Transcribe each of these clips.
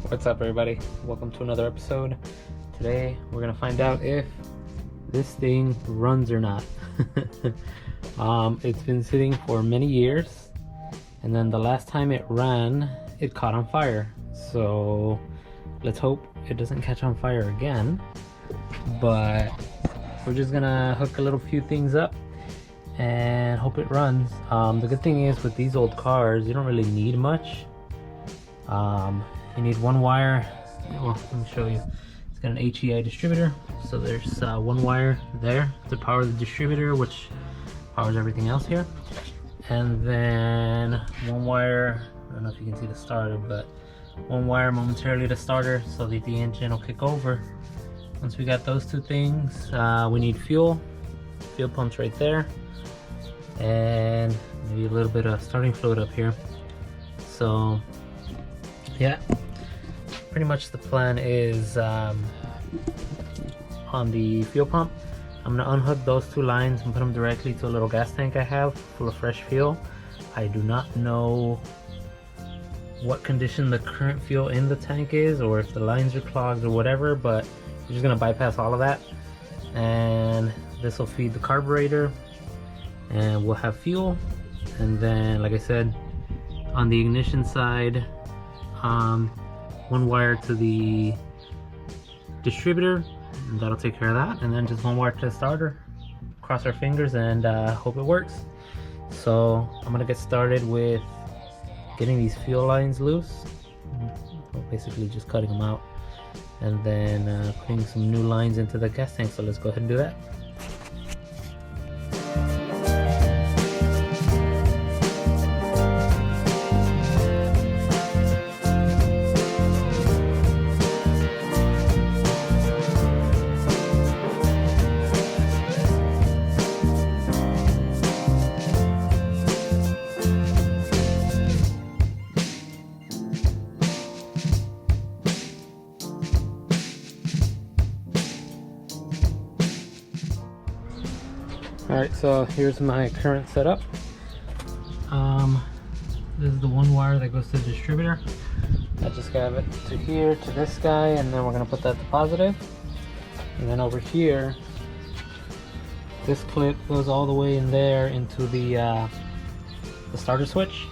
What's up, everybody? Welcome to another episode. Today we're gonna find out if this thing runs or not. It's been sitting for many years, and then the last time it ran, it caught on fire. So let's hope it doesn't catch on fire again. But we're just gonna hook a little few things up and hope it runs. The good thing is with these old cars, you don't really need much. You need one wire. Well, let me show you. It's got an HEI distributor, so there's one wire there to power the distributor, which powers everything else here, and then one wire, I don't know if you can see the starter, but one wire momentarily to starter so that the engine will kick over. Once we got those two things, we need fuel pumps right there, and maybe a little bit of starting fluid up here. So yeah, pretty much the plan is on the fuel pump, I'm gonna unhook those two lines and put them directly to a little gas tank I have full of fresh fuel. I do not know what condition the current fuel in the tank is, or if the lines are clogged or whatever, but we're just gonna bypass all of that, and this will feed the carburetor and we'll have fuel. And then, like I said, on the ignition side, one wire to the distributor, and that'll take care of that, and then just one wire to the starter. Cross our fingers and hope it works. So I'm gonna get started with getting these fuel lines loose, basically just cutting them out, and then putting some new lines into the gas tank. So let's go ahead and do that. Alright, so here's my current setup. This is the one wire that goes to the distributor. I just got it to here, to this guy, and then we're going to put that to positive. And then over here, this clip goes all the way in there into the starter switch.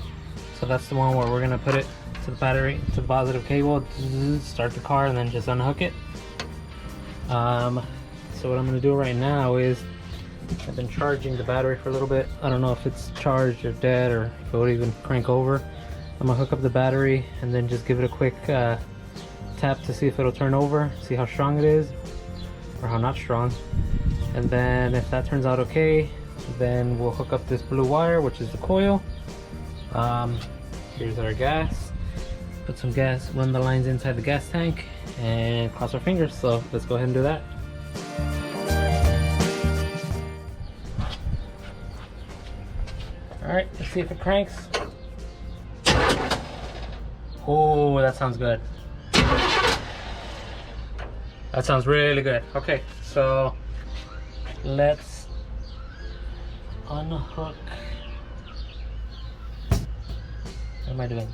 So that's the one where we're going to put it to the battery, to the positive cable, start the car, and then just unhook it. So what I'm going to do right now is, I've been charging the battery for a little bit. I don't know if it's charged or dead, or if it would even crank over. I'm gonna hook up the battery and then just give it a quick tap to see if it'll turn over, see how strong it is, or how not strong. And then if that turns out okay, then we'll hook up this blue wire, which is the coil. Here's our gas. Put some gas, run the lines inside the gas tank, and cross our fingers. So let's go ahead and do that. Alright, let's see if it cranks. Oh, that sounds good. That sounds really good. Okay, so let's unhook. What am I doing?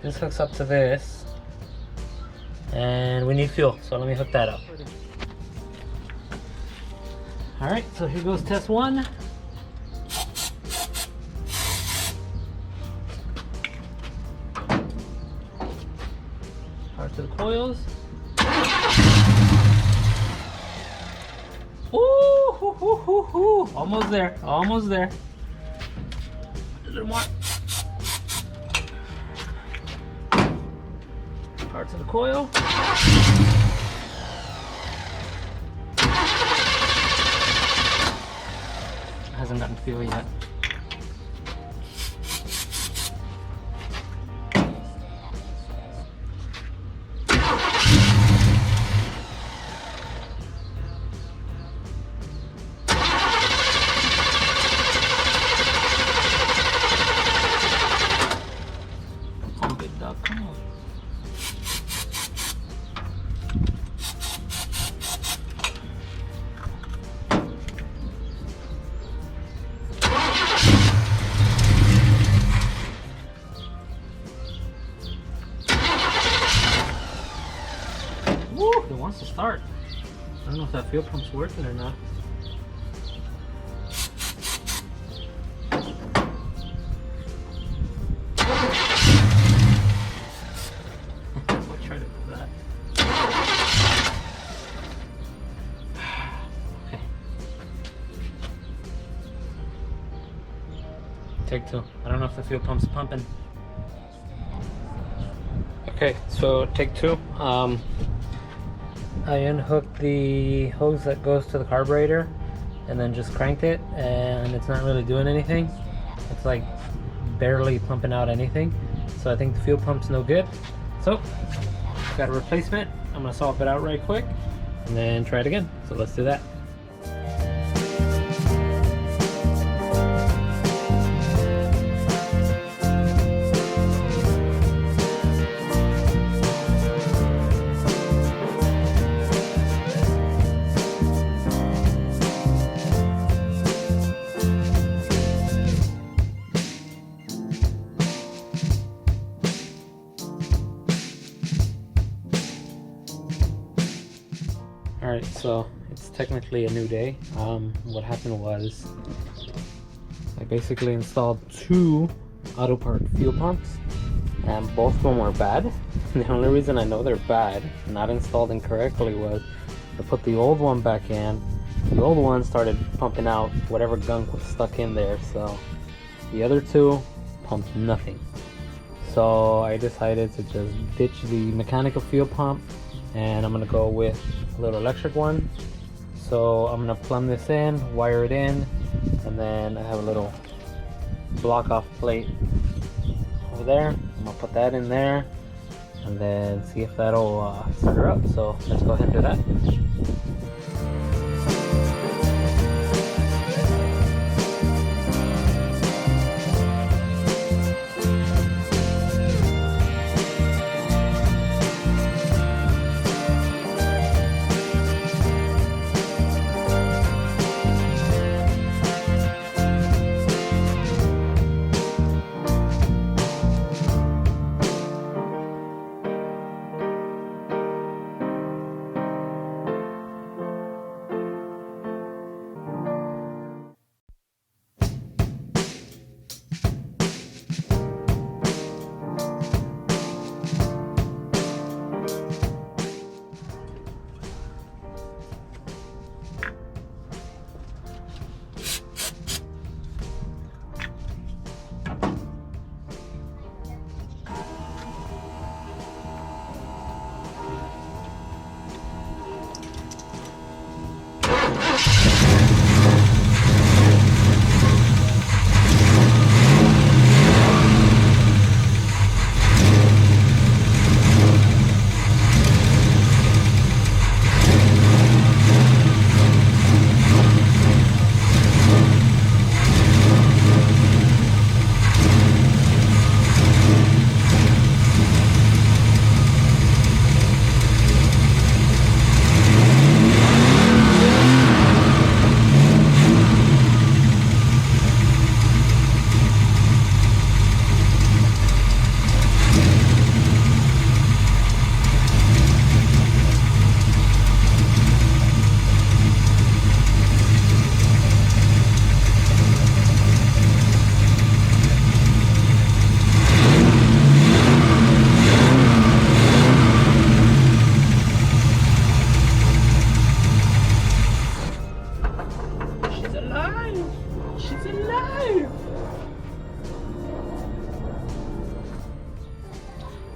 This hooks up to this, and we need fuel, so let me hook that up. Alright, so here goes test one. To the coils. Ooh, hoo, hoo, hoo, hoo. Almost there, almost there. A little more. Part to the coil. Hasn't gotten fuel yet. Come on. wants to start. I don't know if that fuel pump's worth it or not. We'll try to do that. Okay. Take two. I don't know if the fuel pump's pumping. Okay, so take two. I unhooked the hose that goes to the carburetor and then just cranked it, and it's not really doing anything. It's like barely pumping out anything. So I think the fuel pump's no good. So got a replacement. I'm gonna swap it out right quick and then try it again. So let's do that. Alright, so it's technically a new day. What happened was I basically installed two auto part fuel pumps, and both of them were bad. The only reason I know they're bad, not installed incorrectly, was I put the old one back in. The old one started pumping out whatever gunk was stuck in there, so the other two pumped nothing. So I decided to just ditch the mechanical fuel pump, and I'm gonna go with a little electric one. So I'm gonna plumb this in, wire it in, and then I have a little block off plate over there. I'm gonna put that in there and then see if that'll start her up. So let's go ahead and do that.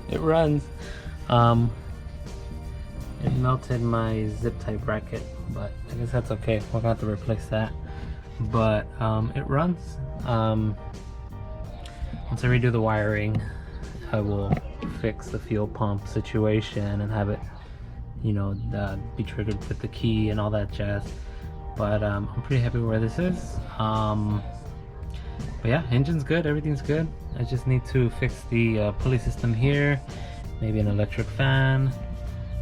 It runs. It melted my zip tie bracket, but I guess that's okay. We're gonna have to replace that. But it runs. Once I redo the wiring, I will fix the fuel pump situation and have it, you know, be triggered with the key and all that jazz. But I'm pretty happy where this is. But yeah, engine's good, everything's good. I just need to fix the pulley system here, maybe an electric fan,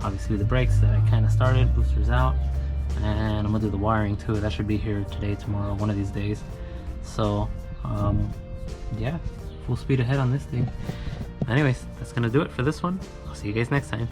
obviously the brakes that I kind of started, boosters out, and I'm gonna do the wiring too. That should be here today, tomorrow, one of these days. So yeah, full speed ahead on this thing. Anyways, that's gonna do it for this one. I'll see you guys next time.